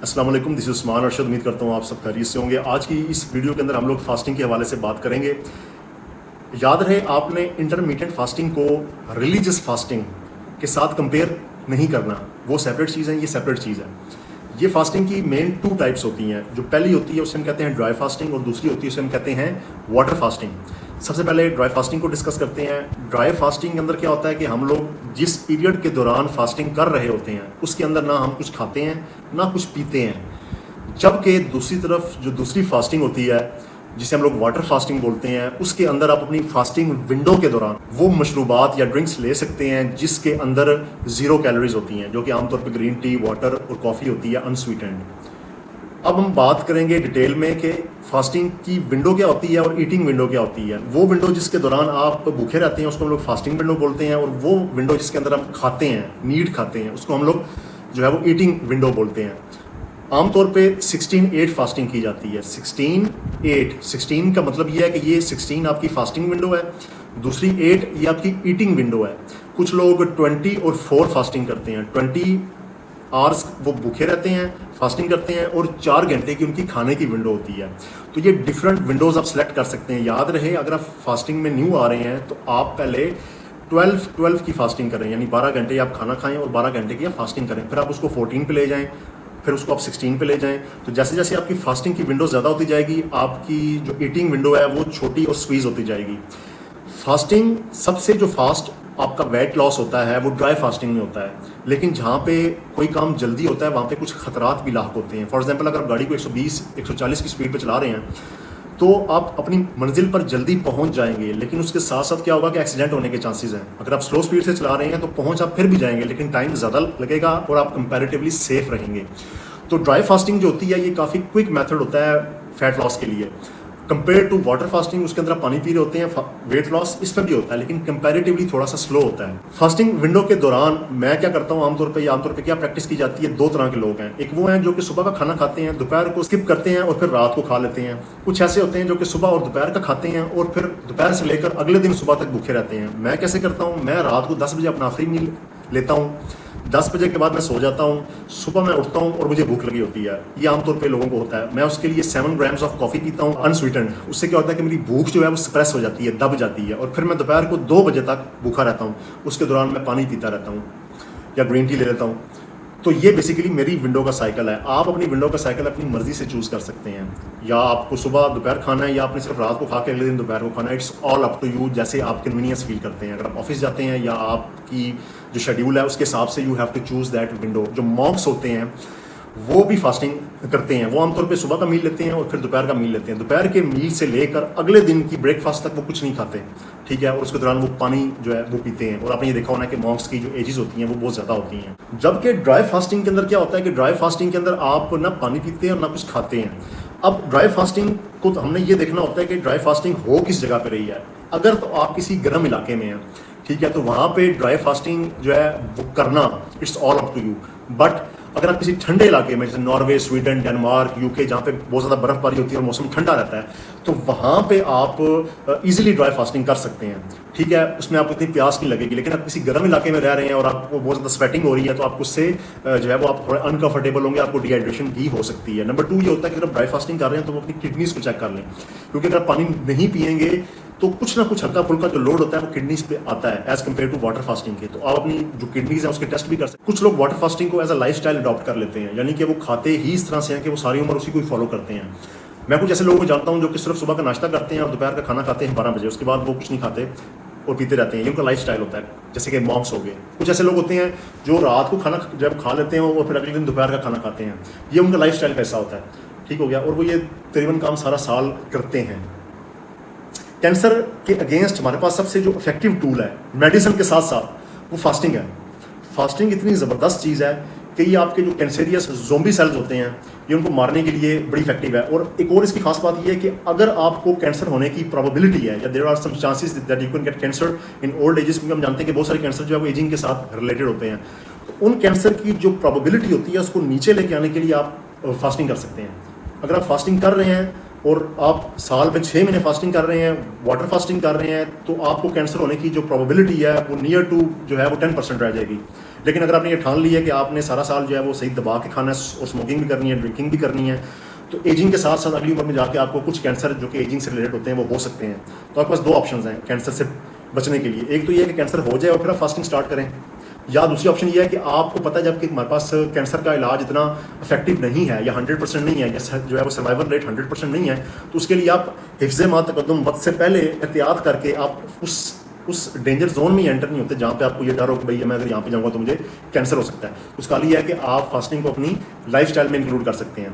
अस्सलाम वालेकुम, this is Usman Arshad. उम्मीद करता हूँ आप सब खैरियत से होंगे। आज की इस वीडियो के अंदर हम लोग फास्टिंग के हवाले से बात करेंगे। याद रहे आपने इंटरमीडिएट फास्टिंग को रिलीजियस फास्टिंग के साथ कंपेयर नहीं करना। वो सेपरेट चीज़ है, ये सेपरेट चीज़ है। ये फास्टिंग की मेन 2 टाइप्स होती हैं। जो पहली होती है उसे हम कहते हैं ड्राई फास्टिंग और दूसरी होती है उसे हम कहते हैं वाटर फास्टिंग। सबसे पहले ड्राई फास्टिंग को डिस्कस करते हैं। ड्राई फास्टिंग के अंदर क्या होता है कि हम लोग जिस पीरियड के दौरान फास्टिंग कर रहे होते हैं उसके अंदर ना हम कुछ खाते हैं ना कुछ पीते हैं। जबकि दूसरी तरफ जो दूसरी फास्टिंग होती है जिसे हम लोग वाटर फास्टिंग बोलते हैं, उसके अंदर आप अपनी फास्टिंग विंडो के दौरान वो मशरूबात या ड्रिंक्स ले सकते हैं जिसके अंदर 0 कैलोरीज होती हैं, जो कि आमतौर पर ग्रीन टी, वाटर और कॉफ़ी होती है अनस्वीटेंड। अब हम बात करेंगे डिटेल में कि फास्टिंग की विंडो क्या होती है और ईटिंग विंडो क्या होती है। वो विंडो जिसके दौरान आप भूखे रहते हैं उसको हम लोग फास्टिंग विंडो बोलते हैं, और वो विंडो जिसके अंदर हम खाते हैं, नीड खाते हैं, उसको हम लोग जो है वो ईटिंग विंडो बोलते हैं। आमतौर पे 16-8 फास्टिंग की जाती है। 16 का मतलब ये है कि ये 16 आपकी फास्टिंग विंडो है, दूसरी 8 ये आपकी ईटिंग विंडो है। कुछ लोग 20 और 4 फास्टिंग करते हैं। 20 आवर्स वो भूखे रहते हैं, फास्टिंग करते हैं, और 4 घंटे की उनकी खाने की विंडो होती है। तो ये डिफरेंट विंडोज़ आप सेलेक्ट कर सकते हैं। याद रहे, अगर आप फास्टिंग में न्यू आ रहे हैं तो आप पहले 12 की फास्टिंग करें, यानी 12 घंटे आप खाना खाएं और 12 घंटे की आप फास्टिंग करें। फिर आप उसको 14 पे ले जाएं, फिर उसको आप 16 पे ले जाएं। तो जैसे जैसे आपकी फास्टिंग की विंडो ज़्यादा होती जाएगी, आपकी जो ईटिंग विंडो है वो छोटी और स्क्वीज़ होती जाएगी। फास्टिंग सबसे जो फास्ट आपका वेट लॉस होता है वो ड्राई फास्टिंग में होता है, लेकिन जहाँ पे कोई काम जल्दी होता है वहाँ पे कुछ खतरात भी लाक होते हैं। फॉर एग्जांपल, अगर आप गाड़ी को 120-140 की स्पीड पे चला रहे हैं तो आप अपनी मंजिल पर जल्दी पहुंच जाएंगे, लेकिन उसके साथ साथ क्या होगा कि एक्सीडेंट होने के चांसेस हैं। अगर आप स्लो स्पीड से चला रहे हैं तो पहुंच आप फिर भी जाएंगे, लेकिन टाइम ज़्यादा लगेगा और आप कंपैरेटिवली सेफ रहेंगे। तो ड्राई फास्टिंग जो होती है ये काफ़ी क्विक मेथड होता है फैट लॉस के लिए कंपेयर टू वाटर फास्टिंग। उसके अंदर आप पानी पी रहे होते हैं, वेट लॉस इसमें भी होता है, लेकिन कंपैरेटिवली थोड़ा सा स्लो होता है। फास्टिंग विंडो के दौरान मैं क्या करता हूँ, आमतौर पे क्या प्रैक्टिस की जाती है। 2 तरह के लोग हैं। एक वो हैं जो कि सुबह का खाना खाते हैं, दोपहर को स्किप करते हैं और फिर रात को खा लेते हैं। कुछ ऐसे होते हैं जो कि सुबह और दोपहर का खाते हैं और फिर दोपहर से लेकर अगले दिन सुबह तक भूखे रहते हैं। मैं कैसे करता हूँ, मैं रात को 10 बजे अपना आखिरी मील लेता हूँ। 10 बजे के बाद मैं सो जाता हूँ, सुबह मैं उठता हूँ और मुझे भूख लगी होती है। ये आमतौर पे लोगों को होता है। मैं उसके लिए 7 ग्राम्स ऑफ कॉफ़ी पीता हूँ अनस्वीटेंड। उससे क्या होता है कि मेरी भूख जो है वो सप्रेस हो जाती है, दब जाती है, और फिर मैं दोपहर को 2 बजे तक भूखा रहता हूँ। उसके दौरान मैं पानी पीता रहता हूँ या ग्रीन टी ले लेता हूँ। तो ये बेसिकली मेरी विंडो का साइकिल है। आप अपनी विंडो का साइकिल अपनी मर्जी से चूज़ कर सकते हैं, या आपको सुबह दोपहर खाना है या आपने सिर्फ रात को खा के अगले दिन दोपहर को खाना है। It's all up to you, जैसे आप कन्वीनियंस फील करते हैं। अगर आप ऑफिस जाते हैं या आपकी जो शेड्यूल है उसके हिसाब से you have to choose that window. जो मॉन्क्स होते हैं वो भी फास्टिंग करते हैं। वो आमतौर पे सुबह का मील लेते हैं और फिर दोपहर का मील लेते हैं। दोपहर के मील से लेकर अगले दिन की ब्रेकफास्ट तक वो कुछ नहीं खाते, ठीक है, और उसके दौरान वो पानी जो है वो पीते हैं। और आपने ये देखा होना कि मॉन्क्स की जो एजेस होती हैं वो बहुत ज़्यादा होती हैं। जबकि ड्राई फास्टिंग के अंदर क्या होता है कि ड्राई फास्टिंग के अंदर आप ना पानी पीते हैं और ना कुछ खाते हैं। अब ड्राई फास्टिंग को तो हमने ये देखना होता है कि ड्राई फास्टिंग हो किस जगह पर रही है। अगर तो आप किसी गर्म इलाके में हैं, ठीक है, तो वहाँ पे ड्राई फास्टिंग जो है वो करना it's all up to you. But अगर आप किसी ठंडे इलाके में जैसे नॉर्वे, स्वीडन, डेनमार्क, यूके, जहाँ पे बहुत ज़्यादा बर्फबारी होती है और मौसम ठंडा रहता है, तो वहाँ पे आप इजीली ड्राई फास्टिंग कर सकते हैं, ठीक है। उसमें आपको इतनी प्यास नहीं लगेगी। लेकिन आप किसी गर्म इलाके में रह रहे हैं और आपको बहुत ज़्यादा स्वेटिंग हो रही है तो आपको उससे जो है वो आप थोड़े अनकंफर्टेबल होंगे, आपको डिहाइड्रेशन भी हो सकती है। नंबर 2 ये होता है कि अगर आप ड्राई फास्टिंग कर रहे हैं तो वो अपनी किडनीज़ को चेक कर लें, क्योंकि अगर आप पानी नहीं पिएंगे तो कुछ ना कुछ हल्का फुल्का जो लोड होता है वो किडनीज पे आता है as compare to water fasting के। तो आप अपनी जो किडनीज है उसके टेस्ट भी कर सकते हैं। कुछ लोग वाटर फास्टिंग को as a lifestyle adopt कर लेते हैं, यानी कि वो खाते ही इस तरह से हैं कि वो सारी उम्र उसी को ही फॉलो करते हैं। मैं कुछ ऐसे लोगों को जानता हूँ जो कि सिर्फ सुबह का नाश्ता करते हैं और दोपहर का खाना खाते हैं 12 बजे, उसके बाद वो कुछ नहीं खाते और पीते रहते हैं। ये उनका लाइफ स्टाइल होता है, जैसे कि मॉन्क्स हो गए। कुछ ऐसे लोग होते हैं जो रात को खाना जब खा लेते हैं और फिर अगले दिन दोपहर का खाना खाते हैं। ये उनका लाइफ स्टाइल कैसा होता है, ठीक हो गया। और वो ये तकरीबन काम सारा साल करते हैं। कैंसर के अगेंस्ट हमारे पास सबसे जो इफेक्टिव टूल है मेडिसिन के साथ साथ वो फास्टिंग है। फास्टिंग इतनी ज़बरदस्त चीज़ है कि ये आपके जो कैंसरियस ज़ोंबी सेल्स होते हैं ये उनको मारने के लिए बड़ी इफेक्टिव है। और एक और इसकी खास बात ये है कि अगर आपको कैंसर होने की प्रोबेबिलिटी है या there are some chances that you can get cancer in old ages, क्योंकि हम जानते हैं कि बहुत सारे कैंसर जो है वो एजिंग के साथ रिलेटेड होते हैं, तो उन कैंसर की जो प्रोबेबिलिटी होती है उसको नीचे लेके आने के लिए आप फास्टिंग कर सकते हैं। अगर आप फास्टिंग कर रहे हैं और आप साल में 6 महीने फास्टिंग कर रहे हैं, वाटर फास्टिंग कर रहे हैं, तो आपको कैंसर होने की जो प्रोबेबिलिटी है वो नियर टू जो है वो 10% रह जाएगी। लेकिन अगर आपने ये ठान लिया कि आपने सारा साल जो है वो सही दबा के खाना है और स्मोकिंग भी करनी है, ड्रिंकिंग भी करनी है, तो एजिंग के साथ साथ अगली उम्र में जाके आपको कुछ कैंसर जो कि एजिंग से रिलेटेड होते हैं वो हो सकते हैं। तो आपके पास 2 ऑप्शन हैं कैंसर से बचने के लिए। एक तो ये है कि कैंसर हो जाए और फिर आप फास्टिंग स्टार्ट करें, या दूसरी ऑप्शन ये है कि आपको पता है जब कि हमारे पास कैंसर का इलाज इतना इफेक्टिव नहीं है या 100% नहीं है, या जो है वो सर्वाइवल रेट 100% नहीं है, तो उसके लिए आप हिफ्ज़ मा तक़द्दुम वक्त से पहले एहतियात करके आप उस डेंजर जोन में एंटर नहीं होते जहाँ पे आपको ये डर हो कि भाई मैं अगर यहाँ पे जाऊँगा तो मुझे कैंसर हो सकता है। उसका लिए है कि आप फास्टिंग को अपनी लाइफस्टाइल में इंक्लूड कर सकते हैं।